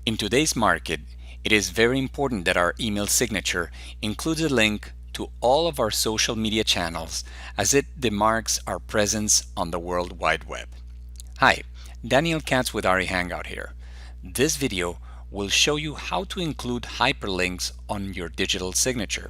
In today's market, it is very important that our email signature includes a link to all of our social media channels as it demarks our presence on the World Wide Web. Hi, Daniel Katz with Ari Hangout here. This video will show you how to include hyperlinks on your digital signature.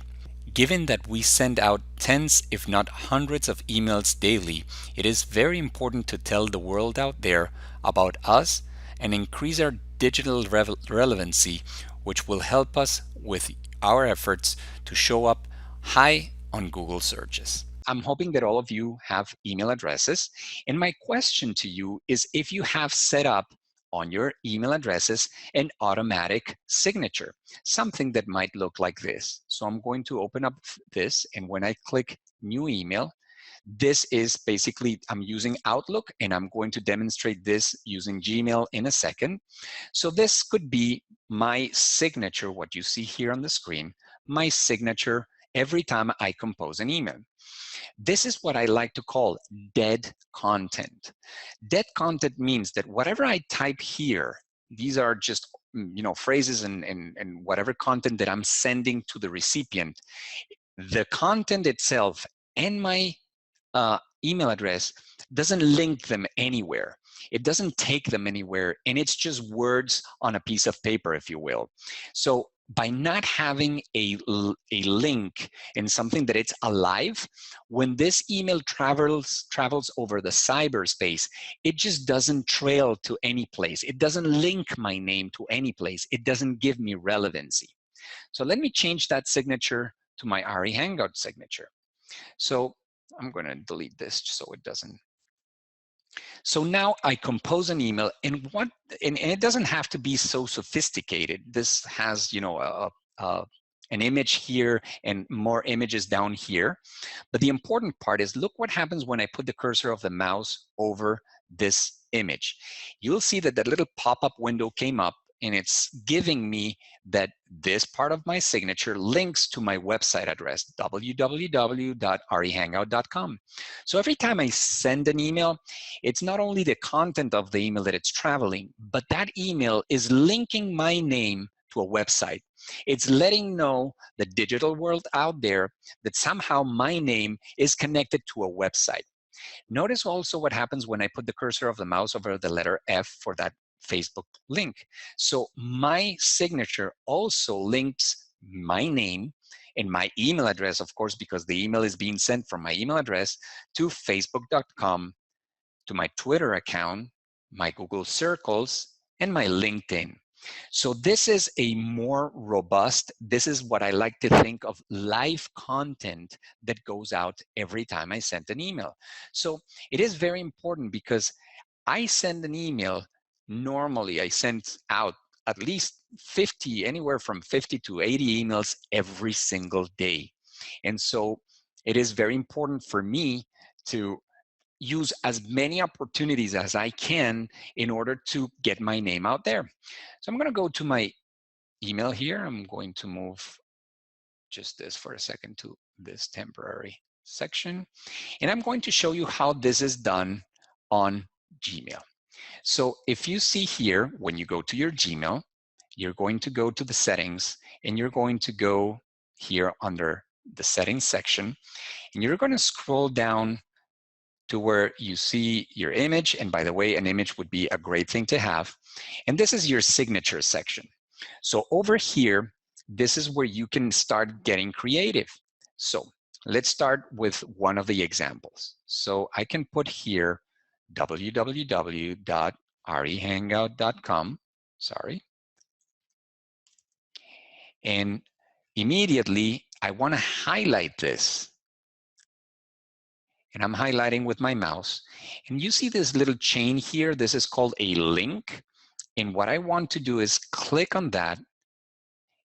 Given that we send out tens, if not hundreds of emails daily, it is very important to tell the world out there about us and increase our digital relevancy, which will help us with our efforts to show up high on Google searches. I'm hoping that all of you have email addresses. And my question to you is if you have set up on your email addresses an automatic signature, something that might look like this. So I'm going to open up this, and when I click new email, this is basically, I'm using Outlook, and I'm going to demonstrate this using Gmail in a second. So this could be my signature, what you see here on the screen, my signature every time I compose an email. This is what I like to call dead content. Dead content means that whatever I type here, these are just phrases and whatever content that I'm sending to the recipient. The content itself and my email address doesn't link them anywhere. It doesn't take them anywhere, and it's just words on a piece of paper, if you will. So by not having a link in something that it's alive, when this email travels over the cyberspace, it just doesn't trail to any place. It doesn't link my name to any place. It doesn't give me relevancy. So let me change that signature to my Ari Hangout signature. So I'm going to delete this so it doesn't. So now I compose an email, and it doesn't have to be so sophisticated. This has, an image here and more images down here. But the important part is, look what happens when I put the cursor of the mouse over this image. You'll see that little pop-up window came up, and it's giving me that this part of my signature links to my website address, www.arihangout.com. So every time I send an email, it's not only the content of the email that it's traveling, but that email is linking my name to a website. It's letting know the digital world out there that somehow my name is connected to a website. Notice also what happens when I put the cursor of the mouse over the letter F for that Facebook link. So my signature also links my name and my email address, of course, because the email is being sent from my email address to facebook.com, to my Twitter account, my Google Circles, and my LinkedIn. So this is a more robust, this is what I like to think of live content that goes out every time I send an email. So it is very important because I send an email, normally I send out at least 50, anywhere from 50 to 80 emails every single day. And so it is very important for me to use as many opportunities as I can in order to get my name out there. So I'm going to go to my email here. I'm going to move just this for a second to this temporary section. And I'm going to show you how this is done on Gmail. So if you see here, when you go to your Gmail, you're going to go to the settings, and you're going to go here under the settings section, and you're going to scroll down to where you see your image. And by the way, an image would be a great thing to have. And this is your signature section. So over here, this is where you can start getting creative. So let's start with one of the examples. So I can put here www.arihangout.com, sorry. And immediately I want to highlight this. And I'm highlighting with my mouse. And you see this little chain here? This is called a link. And what I want to do is click on that.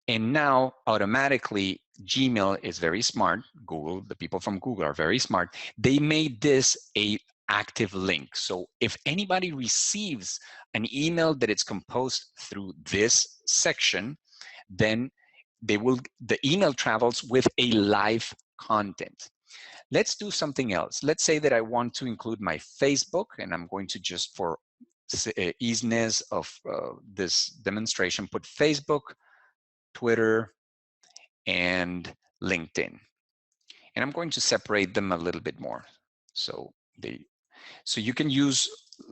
And now automatically, Gmail is very smart. Google, the people from Google are very smart. They made this a active link. So if anybody receives an email that it's composed through this section, then the email travels with a live content. Let's do something else. Let's say that I want to include my Facebook, and I'm going to just, for easiness of this demonstration, put Facebook, Twitter, and LinkedIn. And I'm going to separate them a little bit more. So you can use,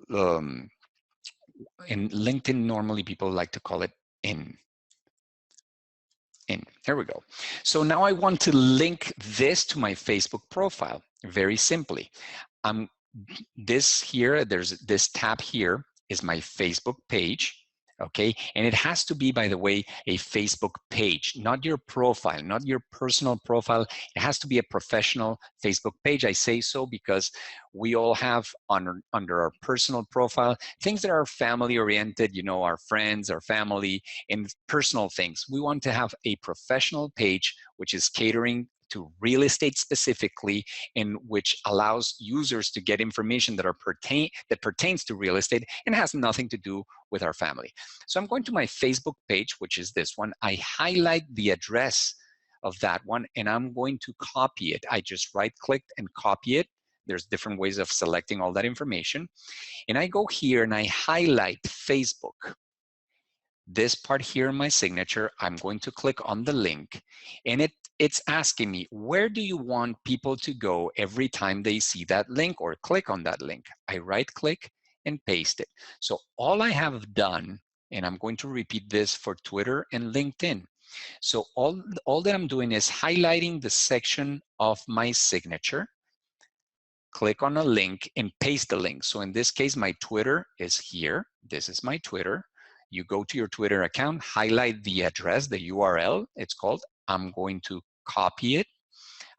in LinkedIn, normally people like to call it in. There we go. So now I want to link this to my Facebook profile very simply. This here, there's this tab here is my Facebook page. Okay, and it has to be, by the way, a Facebook page, not your profile, not your personal profile. It has to be a professional Facebook page. I say so because we all have under our personal profile things that are family oriented, you know, our friends, our family, and personal things. We want to have a professional page which is catering to real estate specifically, in which allows users to get information that pertains to real estate and has nothing to do with our family. So I'm going to my Facebook page, which is this one. I highlight the address of that one, and I'm going to copy it. I just right-clicked and copy it. There's different ways of selecting all that information. And I go here and I highlight Facebook. This part here in my signature, I'm going to click on the link, and it's asking me, where do you want people to go every time they see that link or click on that link? I right-click and paste it. So all I have done, and I'm going to repeat this for Twitter and LinkedIn. So all that I'm doing is highlighting the section of my signature, click on a link and paste the link. So in this case, my Twitter is here. This is my Twitter. You go to your Twitter account, highlight the address, the URL, it's called. I'm going to copy it.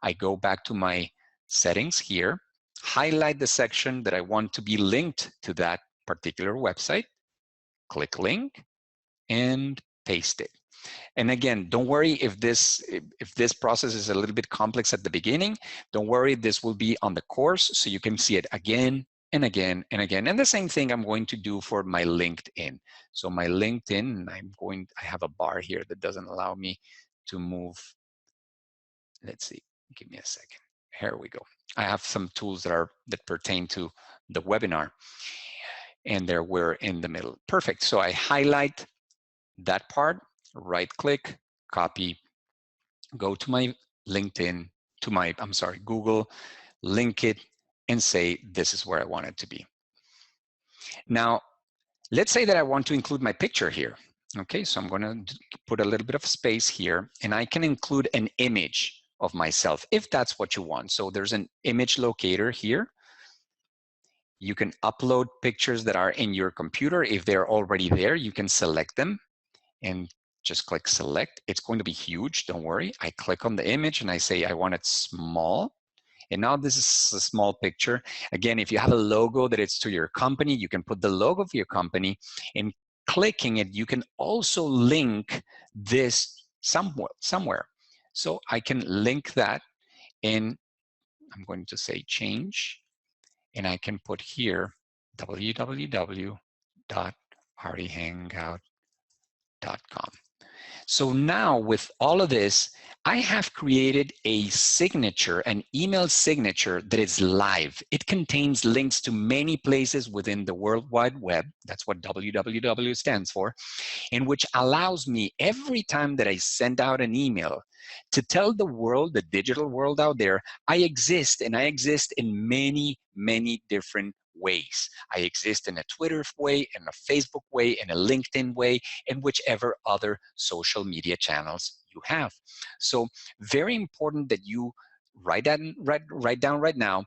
I go back to my settings here, highlight the section that I want to be linked to that particular website, click link, and paste it. And again, don't worry if this process is a little bit complex at the beginning. Don't worry, this will be on the course, so you can see it again and again and again. And the same thing I'm going to do for my LinkedIn. So my LinkedIn, I have a bar here that doesn't allow me to move. Let's see, give me a second. Here we go. I have some tools that pertain to the webinar, and there we're in the middle. Perfect. So I highlight that part, right click, copy, go to my LinkedIn, Google, link it, and say, this is where I want it to be. Now, let's say that I want to include my picture here. Okay, so I'm going to put a little bit of space here, and I can include an image of myself if that's what you want. So there's an image locator here. You can upload pictures that are in your computer. If they're already there, you can select them and just click select. It's going to be huge, don't worry. I click on the image and I say I want it small. And now this is a small picture. Again, if you have a logo that it's to your company, you can put the logo of your company, and clicking it, you can also link this somewhere. So I can link that, and I'm going to say change, and I can put here www.hardyhangout.com. So now with all of this, I have created a signature, an email signature that is live. It contains links to many places within the World Wide Web. That's what www stands for, and which allows me every time that I send out an email to tell the world, the digital world out there, I exist, and I exist in many, many different ways. I exist in a Twitter way, in a Facebook way, in a LinkedIn way, and whichever other social media channels you have. So very important that you write down right now,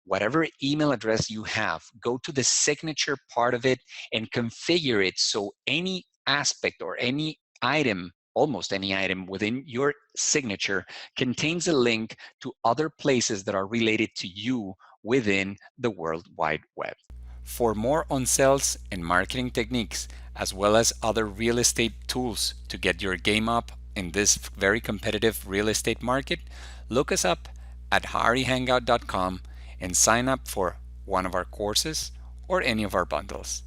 whatever email address you have, go to the signature part of it and configure it so any aspect or any item, almost any item within your signature, contains a link to other places that are related to you within the World Wide Web. For more on sales and marketing techniques, as well as other real estate tools to get your game up in this very competitive real estate market, look us up at hardyhangout.com and sign up for one of our courses or any of our bundles.